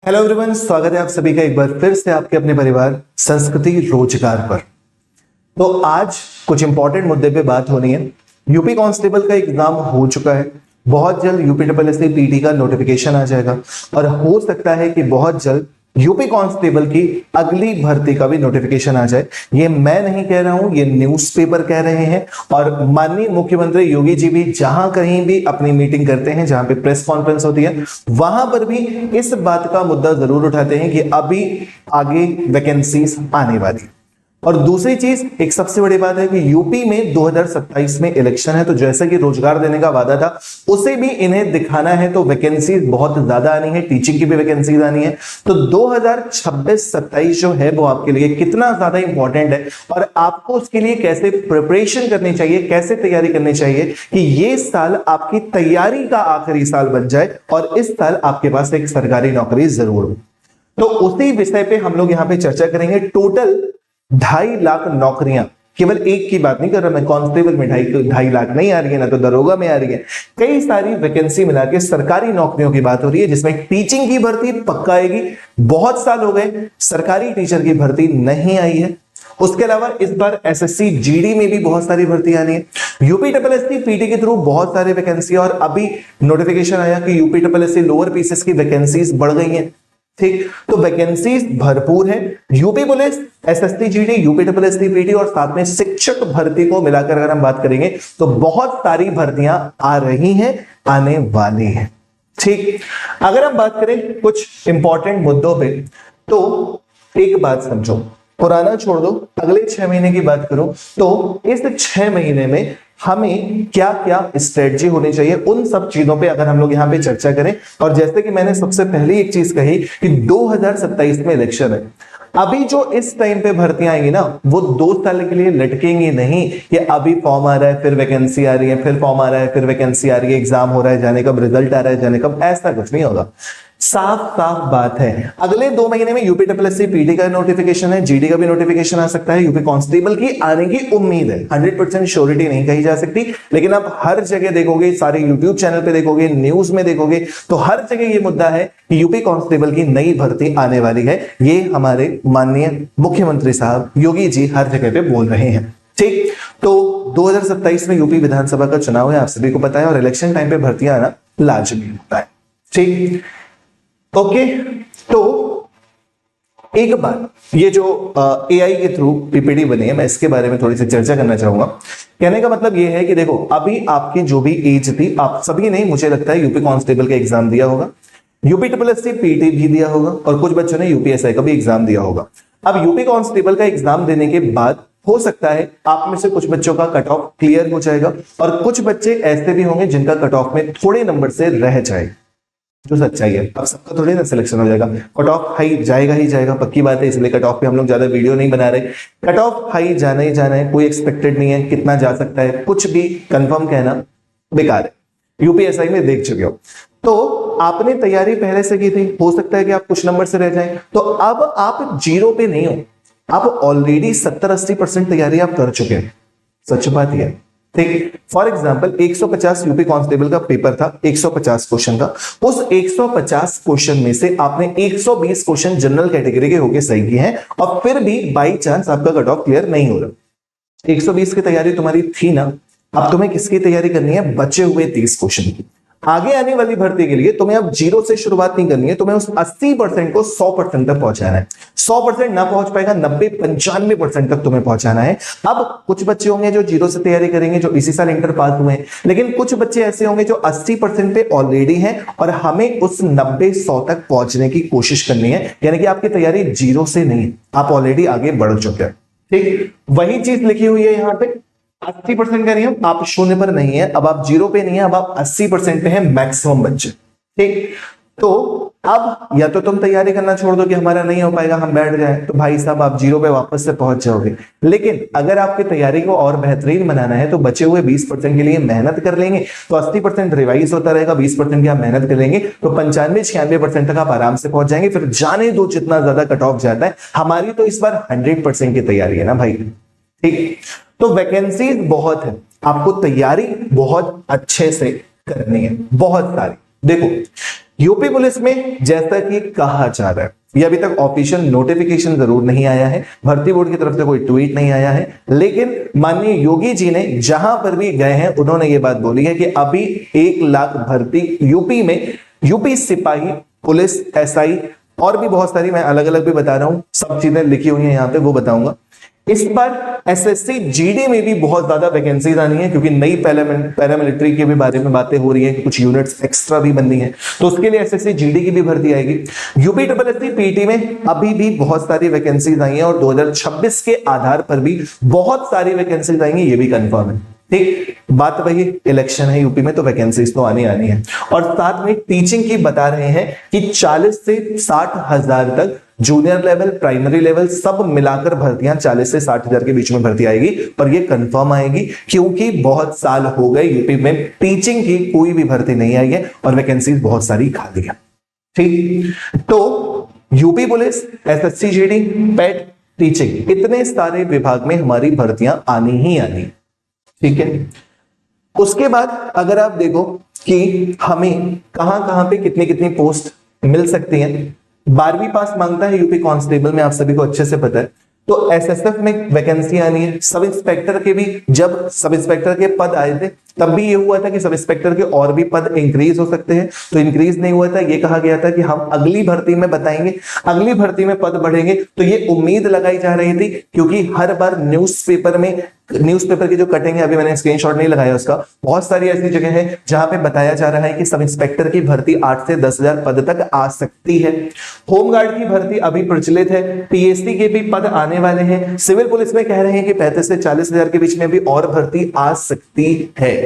Hello everyone, स्वागत है आप सभी का एक बार फिर से आपके अपने परिवार संस्कृति रोजगार पर। तो आज कुछ इंपॉर्टेंट मुद्दे पे बात होनी है। यूपी कांस्टेबल का एग्जाम हो चुका है, बहुत जल्द यूपी SSSC पीटी का नोटिफिकेशन आ जाएगा और हो सकता है कि बहुत जल्द यूपी कांस्टेबल की अगली भर्ती का भी नोटिफिकेशन आ जाए। ये मैं नहीं कह रहा हूं, ये न्यूज़पेपर कह रहे हैं और माननीय मुख्यमंत्री योगी जी भी जहां कहीं भी अपनी मीटिंग करते हैं, जहां पे प्रेस कॉन्फ्रेंस होती है, वहां पर भी इस बात का मुद्दा जरूर उठाते हैं कि अभी आगे वैकेंसीज आने वाली। और दूसरी चीज, एक सबसे बड़ी बात है कि यूपी में 2027 में इलेक्शन है, तो जैसा कि रोजगार देने का वादा था उसे भी इन्हें दिखाना है, तो वैकेंसीज बहुत ज्यादा आनी है, टीचिंग की भी वैकेंसीज आनी है। तो 2026-27 जो है वो आपके लिए कितना ज्यादा इंपॉर्टेंट है और आपको उसके लिए कैसे प्रिपरेशन करनी चाहिए, कैसे तैयारी करनी चाहिए कि ये साल आपकी तैयारी का आखिरी साल बन जाए और इस साल आपके पास एक सरकारी नौकरी जरूर हो। तो उसी विषय पे हम लोग यहां पे चर्चा करेंगे। टोटल 2.5 लाख नौकरियां, केवल एक की बात नहीं कर रहा मैं, कांस्टेबल में 2.5 लाख नहीं आ रही है, ना तो दरोगा में आ रही है, कई सारी वैकेंसी मिला के सरकारी नौकरियों की बात हो रही है, जिसमें टीचिंग की भर्ती पक्का आएगी। बहुत साल हो गए सरकारी टीचर की भर्ती नहीं आई है। उसके अलावा इस बार SSC GD में भी बहुत सारी भर्ती आनी है। यूपी SSSC पीटी के थ्रू बहुत सारे वैकेंसी, और अभी नोटिफिकेशन आया कि यूपी SSSC लोअर पीसेस की वैकेंसीज बढ़ गई हैं। ठीक, तो वैकेंसीज भरपूर है। UP police, SSC GD, UP SSSC PT और साथ में शिक्षक भर्ती को मिलाकर अगर हम बात करेंगे तो बहुत सारी भर्तियां आ रही हैं, आने वाली हैं। ठीक, अगर हम बात करें कुछ इंपॉर्टेंट मुद्दों पे, तो एक बात समझो, पुराना छोड़ दो, अगले 6 महीने की बात करो तो इस 6 महीने में हमें क्या क्या स्ट्रेटजी होनी चाहिए, उन सब चीजों पे अगर हम लोग यहां पे चर्चा करें। और जैसे कि मैंने सबसे पहले एक चीज कही कि 2027 में इलेक्शन है, अभी जो इस टाइम पे भर्तियां आएंगी ना, वो 2 साल के लिए लटकेंगी नहीं कि अभी फॉर्म आ रहा है फिर वैकेंसी आ रही है, फिर फॉर्म आ रहा है फिर वैकेंसी आ रही है, एग्जाम हो रहा है जाने कब, रिजल्ट आ रहा है जाने कब, ऐसा कुछ नहीं होगा। साफ साफ बात है, अगले 2 महीने में यूपी SSSC पीटी का नोटिफिकेशन है, जीडी का भी नोटिफिकेशन आ सकता है, यूपी कांस्टेबल की आने की उम्मीद है। 100% श्योरिटी नहीं कही जा सकती, लेकिन आप हर जगह देखोगे, सारे यूट्यूब चैनल पे देखोगे, न्यूज में देखोगे, तो हर जगह ये मुद्दा है कि यूपी कांस्टेबल की नई भर्ती आने वाली है। ये हमारे माननीय मुख्यमंत्री साहब योगी जी हर जगह पे बोल रहे हैं। ठीक, तो 2027 में यूपी विधानसभा का चुनाव है, आप सभी को पता है, और इलेक्शन टाइम पे भर्तियां आना लाजमी होता है। ठीक, ओके, तो एक बात, ये जो AI के थ्रू PPT बनी है, मैं इसके बारे में थोड़ी सी चर्चा करना चाहूंगा। कहने का मतलब ये है कि देखो, अभी आपकी जो भी एज थी, आप सभी ने, मुझे लगता है, यूपी कांस्टेबल का एग्जाम दिया होगा, यूपी SSSC पीटी भी दिया होगा और कुछ बच्चों ने UPSI का भी एग्जाम दिया होगा। अब यूपी कांस्टेबल का एग्जाम देने के बाद हो सकता है आप में से कुछ बच्चों का कट ऑफ क्लियर हो जाएगा और कुछ बच्चे ऐसे भी होंगे जिनका कट ऑफ में थोड़े नंबर से रह जाएगा, जो सच्चाई है। अब सबका थोड़ी ना सिलेक्शन हो जाएगा, कट ऑफ हाई जाएगा ही जाएगा, पक्की बात है, इसलिए कट ऑफ पे हम लोग ज्यादा वीडियो नहीं बना रहे। कट ऑफ हाई जाना ही जाना है, कोई एक्सपेक्टेड नहीं है कितना जा सकता है, कुछ भी कंफर्म कहना बेकार है। UPSI में देख चुके हो, तो आपने तैयारी पहले से की थी, हो सकता है कि आप कुछ नंबर से रह जाएं, तो अब आप जीरो पे नहीं हो, आप ऑलरेडी 70-80% तैयारी आप कर चुके हैं। सच बात यह है। ठीक, फॉर एग्जाम्पल 150 यूपी कांस्टेबल का पेपर था, 150 क्वेश्चन का, उस 150 क्वेश्चन में से आपने 120 क्वेश्चन जनरल कैटेगरी के होके सही किए हैं और फिर भी बाई चांस आपका कट ऑफ क्लियर नहीं हो रहा। 120 की तैयारी तुम्हारी थी ना, अब तुम्हें किसकी तैयारी करनी है, बचे हुए 30 क्वेश्चन की। आगे आने वाली भर्ती के लिए तुम्हें अब जीरो से शुरुआत नहीं करनी है, तुम्हें उस 80% को 100% तक पहुंचाना है। 100% ना पहुंच पाएगा, 90-95% तक तुम्हें पहुंचाना है। अब कुछ बच्चे होंगे जो जीरो से तैयारी करेंगे, जो इसी साल इंटर पास हुए हैं, लेकिन कुछ बच्चे ऐसे होंगे जो 80% पे ऑलरेडी हैं और हमें उस 90-100 तक पहुंचने की कोशिश करनी है। यानी कि आपकी तैयारी जीरो से नहीं, आप ऑलरेडी आगे बढ़ चुके हैं। ठीक, वही चीज लिखी हुई है यहां पे, 80% का नियम, आप शून्य पर नहीं है, अब आप जीरो पे नहीं है, अब आप 80% पे हैं मैक्सिमम बच्चे। ठीक, तो अब या तो तुम तैयारी करना छोड़ दो कि हमारा नहीं हो पाएगा, हम बैठ जाएं, तो भाई साहब आप जीरो पे वापस से पहुंच जाओगे। लेकिन अगर आपकी तैयारी को और बेहतरीन बनाना है तो बचे हुए 20% के लिए मेहनत कर लेंगे, तो 80% रिवाइज होता रहेगा, 20% की आप मेहनत कर लेंगे, तो 95-96% तक आप आराम से पहुंच जाएंगे। फिर जाने दो जितना ज्यादा कट ऑफ जाता है, हमारी तो इस बार 100% की तैयारी है ना भाई। ठीक, तो वैकेंसीज बहुत है, आपको तैयारी बहुत अच्छे से करनी है, बहुत सारी। देखो, यूपी पुलिस में जैसा कि कहा जा रहा है, ये अभी तक ऑफिशियल नोटिफिकेशन जरूर नहीं आया है, भर्ती बोर्ड की तरफ से कोई ट्वीट नहीं आया है, लेकिन माननीय योगी जी ने जहां पर भी गए हैं उन्होंने ये बात बोली है कि अभी 1 लाख भर्ती यूपी में, यूपी सिपाही, पुलिस, एसआई और भी बहुत सारी, मैं अलग अलग भी बता रहा हूं, सब चीजें लिखी हुई हैं यहां पे, वो बताऊंगा। इस बार एसएससी जीडी में भी बहुत ज्यादा वैकेंसीज आनी है, क्योंकि नई पैरामिलिट्री के भी बारे में बातें हो रही है कि कुछ यूनिट्स एक्स्ट्रा भी बननी है, तो उसके लिए एसएससी जीडी की भी भर्ती आएगी। यूपी एसएससी पीटी में अभी भी बहुत सारी वैकेंसीज आई हैं और 2026 के आधार पर भी बहुत सारी वैकेंसीज आएंगी, ये भी कंफर्म है। ठीक, बात वही, इलेक्शन है यूपी में तो वैकेंसीज तो आनी है। और साथ में टीचिंग की बता रहे हैं कि 40 से 60 हजार तक जूनियर लेवल, प्राइमरी लेवल सब मिलाकर भर्तियां 40 से 60 हजार के बीच में भर्ती आएगी, पर ये कंफर्म आएगी क्योंकि बहुत साल हो गए यूपी में टीचिंग की कोई भी भर्ती नहीं आई है और वैकेंसीज बहुत सारी खाली है। ठीक, तो यूपी पुलिस, एसएससी जीडी, पेट, टीचिंग, इतने सारे विभाग में हमारी भर्तियां आनी ही आनी। ठीक है, उसके बाद अगर आप देखो कि हमें कहां कहां पे कितनी कितनी पोस्ट मिल सकती हैं, 12वीं पास मांगता है यूपी कांस्टेबल में, आप सभी को अच्छे से पता है। तो एसएसएफ में वैकेंसी आनी है, सब इंस्पेक्टर के भी, जब सब इंस्पेक्टर के पद आए थे तब भी ये हुआ था कि सब इंस्पेक्टर के और भी पद इंक्रीज हो सकते हैं, तो इंक्रीज नहीं हुआ था, ये कहा गया था कि हम अगली भर्ती में बताएंगे, अगली भर्ती में पद बढ़ेंगे। तो ये उम्मीद लगाई जा रही थी, क्योंकि हर बार न्यूज़पेपर की जो कटिंग है, अभी मैंने स्क्रीनशॉट नहीं लगाया उसका, बहुत सारी ऐसी जगह है जहां पे बताया जा रहा है कि सब इंस्पेक्टर की भर्ती 8 से 10 हजार पद तक आ सकती है। होमगार्ड की भर्ती अभी प्रचलित है, पीएससी के भी पद आने वाले हैं, सिविल पुलिस में कह रहे हैं कि 35 से 40 हजार के बीच में भी और भर्ती आ सकती है।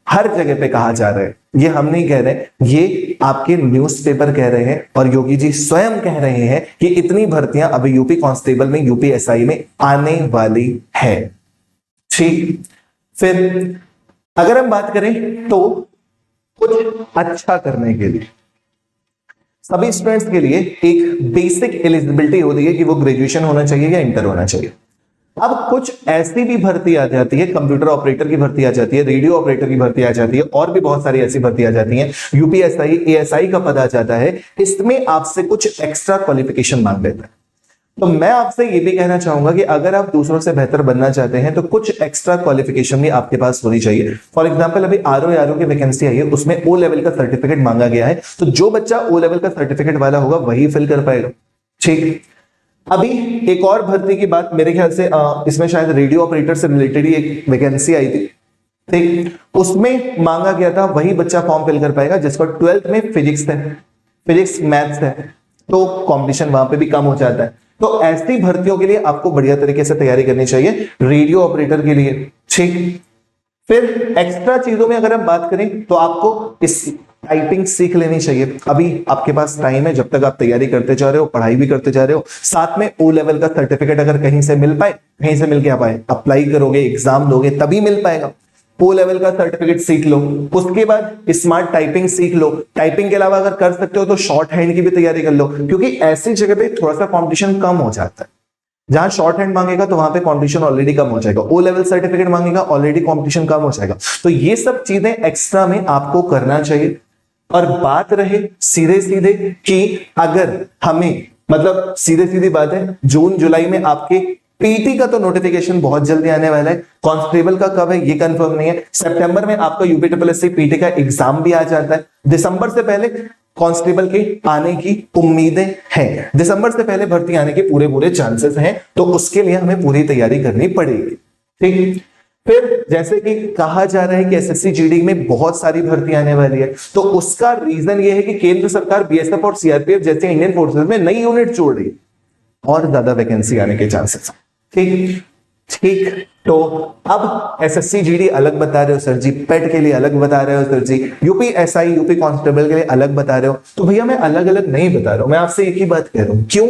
हर जगह पे कहा जा रहा है, ये हम नहीं कह रहे, ये आपके न्यूज़पेपर कह रहे हैं और योगी जी स्वयं कह रहे हैं कि इतनी भर्तियां अभी यूपी कांस्टेबल में, यूपी एसआई में आने वाली है। ठीक, फिर अगर हम बात करें तो कुछ अच्छा करने के लिए सभी स्टूडेंट्स के लिए एक बेसिक एलिजिबिलिटी होती है कि वो ग्रेजुएशन होना चाहिए या इंटर होना चाहिए। अब कुछ ऐसी भी भर्ती आ जाती है, कंप्यूटर ऑपरेटर की भर्ती आ जाती है, रेडियो ऑपरेटर की भर्ती आ जाती है, और भी बहुत सारी ऐसी भर्ती आ जाती है, यूपीएसआई, एएसआई का पद आ जाता है, इसमें आपसे कुछ एक्स्ट्रा क्वालिफिकेशन मांग लेता है। तो मैं आपसे ये भी कहना चाहूंगा कि अगर आप दूसरों से बेहतर बनना चाहते हैं तो कुछ एक्स्ट्रा क्वालिफिकेशन भी आपके पास होनी चाहिए। फॉर एग्जांपल, अभी आरओ की वैकेंसी आई है, उसमें ओ लेवल का सर्टिफिकेट मांगा गया है, तो जो बच्चा ओ लेवल का सर्टिफिकेट वाला होगा वही फिल कर पाएगा। ठीक, अभी एक और भर्ती की बात, मेरे ख्याल से इसमें शायद रेडियो ऑपरेटर से रिलेटेड ही एक वैकेंसी आई थी। ठीक, उसमें मांगा गया था वही बच्चा फॉर्म फिल कर पाएगा जिसका 12th में फिजिक्स है, फिजिक्स मैथ्स है, तो कॉम्पिटिशन वहां पे भी कम हो जाता है। तो ऐसी भर्तियों के लिए आपको बढ़िया तरीके से तैयारी करनी चाहिए, रेडियो ऑपरेटर के लिए। ठीक, फिर एक्स्ट्रा चीजों में अगर हम बात करें तो आपको इस टाइपिंग सीख लेनी चाहिए। अभी आपके पास टाइम है, जब तक आप तैयारी करते जा रहे हो, पढ़ाई भी करते जा रहे हो, साथ में ओ लेवल का सर्टिफिकेट अगर कहीं से मिल पाए, कहीं से मिल के आ पाए, अप्लाई करोगे, एग्जाम दोगे तभी मिल पाएगा। ओ लेवल का सर्टिफिकेट सीख लो, उसके बाद स्मार्ट टाइपिंग सीख लो। टाइपिंग के अलावा अगर कर सकते हो तो शॉर्ट हैंड की भी तैयारी कर लो, क्योंकि ऐसी जगह पे थोड़ा सा कॉम्पिटिशन कम हो जाता है। जहां शॉर्ट हैंड मांगेगा तो वहां पे कंपटीशन ऑलरेडी कम हो जाएगा, ओ लेवल सर्टिफिकेट मांगेगा ऑलरेडी कंपटीशन कम हो जाएगा। तो ये सब चीजें एक्स्ट्रा में आपको करना चाहिए। और बात रहे सीधे सीधे कि अगर हमें, मतलब सीधे सीधी बात है, जून जुलाई में आपके पीटी का तो नोटिफिकेशन बहुत जल्दी आने वाला है, कांस्टेबल का कब है ये कंफर्म नहीं है। सितंबर में आपका यूपीएससी पीटी का एग्जाम भी आ जाता है, दिसंबर से पहले कांस्टेबल के आने की उम्मीदें हैं, दिसंबर से पहले भर्ती आने के पूरे चांसेस हैं, तो उसके लिए हमें पूरी तैयारी करनी पड़ेगी। ठीक, फिर जैसे कि कहा जा रहा है कि एसएससी जीडी में बहुत सारी भर्ती आने वाली है, तो उसका रीजन ये है कि केंद्र सरकार बीएसएफ और सीआरपीएफ जैसे इंडियन फोर्सेस में नई यूनिट जोड़ रही है और ज्यादा वैकेंसी आने के चांसेस। ठीक ठीक, तो अब एसएससी जीडी अलग बता रहे हो सर जी, पेट के लिए अलग बता रहे हो सर जी, यूपी एसआई, यूपी कांस्टेबल के लिए अलग बता रहे हो, तो भैया मैं अलग अलग नहीं बता रहा हूं, मैं आपसे एक ही बात कह रहा हूं। क्यों?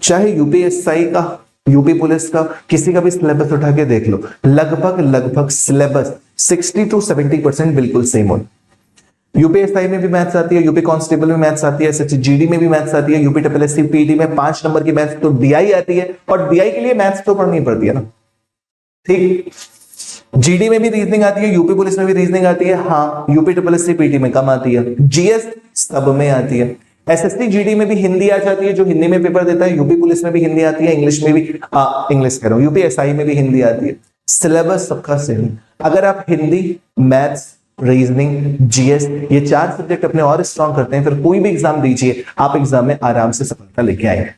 चाहे यूपी एसआई का, यूपी पुलिस का, किसी का भी सिलेबस उठा के देख लो, लगभग सिलेबस 60 to 70% बिल्कुल सेम हो। यूपीएसआई में भी मैथ्स आती है, यूपी कांस्टेबल में मैथ्स आती है, एसएससी जीडी में भी मैथ्स आती है, यूपी एसएससी पीटी में 5 नंबर की मैथ्स तो डीआई आती है, और डीआई के लिए मैथ्स तो पढ़नी पड़ती है ना। ठीक, जीडी में भी रीजनिंग आती है, यूपी पुलिस में भी रीजनिंग आती है, हाँ यूपी ट्रिपल एस पीटी में कम आती है, जीएस सब में आती है। एसएससी जीडी में भी हिंदी आ जाती है, जो हिंदी में पेपर देता है, यूपी पुलिस में भी हिंदी आती है, इंग्लिश में भी इंग्लिश कह रहा हूं, यूपी एसआई में भी हिंदी आती है। सिलेबस सबका सेम। अगर आप हिंदी, मैथ्स, रीजनिंग, जीएस ये 4 सब्जेक्ट अपने और स्ट्रॉन्ग करते हैं, फिर कोई भी एग्जाम दीजिए, आप एग्जाम में आराम से सफलता लेके आएंगे।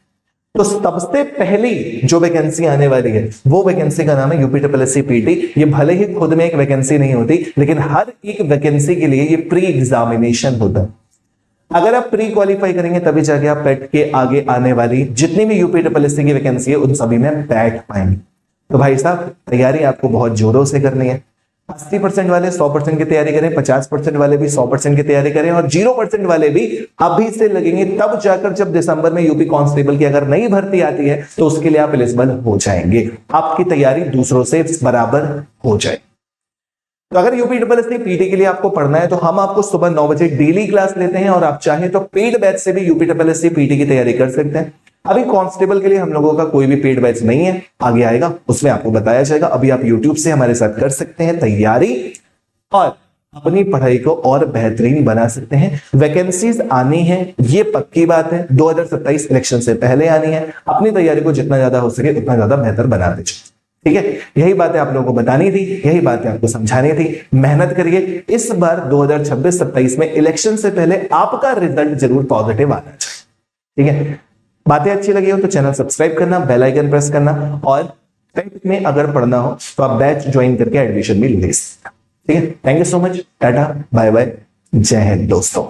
तो सबसे पहली जो वैकेंसी आने वाली है वो वैकेंसी का नाम है यूपी ट्रिपल एस पीटी। ये भले ही खुद में एक वैकेंसी नहीं होती, लेकिन हर एक वैकेंसी के लिए ये प्री एग्जामिनेशन होता है। अगर आप प्री क्वालिफाई करेंगे तभी जाके आप पेट के आगे आने वाली जितनी भी यूपी ट्रिपल एस की वैकेंसी है उन सभी में बैठ पाएंगे। तो भाई साहब तैयारी आपको बहुत जोरों से करनी है। 80% वाले 100% की तैयारी करें, 50% वाले भी 100% की तैयारी करें, और 0% वाले भी अभी से लगेंगे, तब जाकर जब दिसंबर में यूपी कांस्टेबल की अगर नई भर्ती आती है तो उसके लिए आप एलिजिबल हो जाएंगे, आपकी तैयारी दूसरों से बराबर हो जाए। तो अगर यूपी ट्रिपल एस पीटी के लिए आपको पढ़ना है तो हम आपको सुबह 9 बजे डेली क्लास लेते हैं, और आप चाहें तो पेड बैच से भी यूपी ट्रिपल एस पीटी की तैयारी कर सकते हैं। अभी कांस्टेबल के लिए हम लोगों का कोई भी पेड बैच नहीं है, आगे आएगा उसमें आपको बताया जाएगा। अभी आप यूट्यूब से हमारे साथ कर सकते हैं तैयारी और अपनी पढ़ाई को और बेहतरीन बना सकते हैं। वैकेंसीज आनी है ये पक्की बात है, 2027 इलेक्शन से पहले आनी है। अपनी तैयारी को जितना ज्यादा हो सके उतना ज्यादा बेहतर बनाते चलिए, ठीक है। यही बातें आप लोगों को बतानी थी, यही बातें आपको समझानी थी। मेहनत करिए, इस बार 2026-27 में इलेक्शन से पहले आपका रिजल्ट जरूर पॉजिटिव आना चाहिए, ठीक है। बातें अच्छी लगी हो तो चैनल सब्सक्राइब करना, बेल आइकन प्रेस करना, और पेट में अगर पढ़ना हो तो आप बैच ज्वाइन करके एडमिशन भी ले सकते हैं, ठीक है। Thank you so much, tata bye bye, जय हिंद दोस्तों।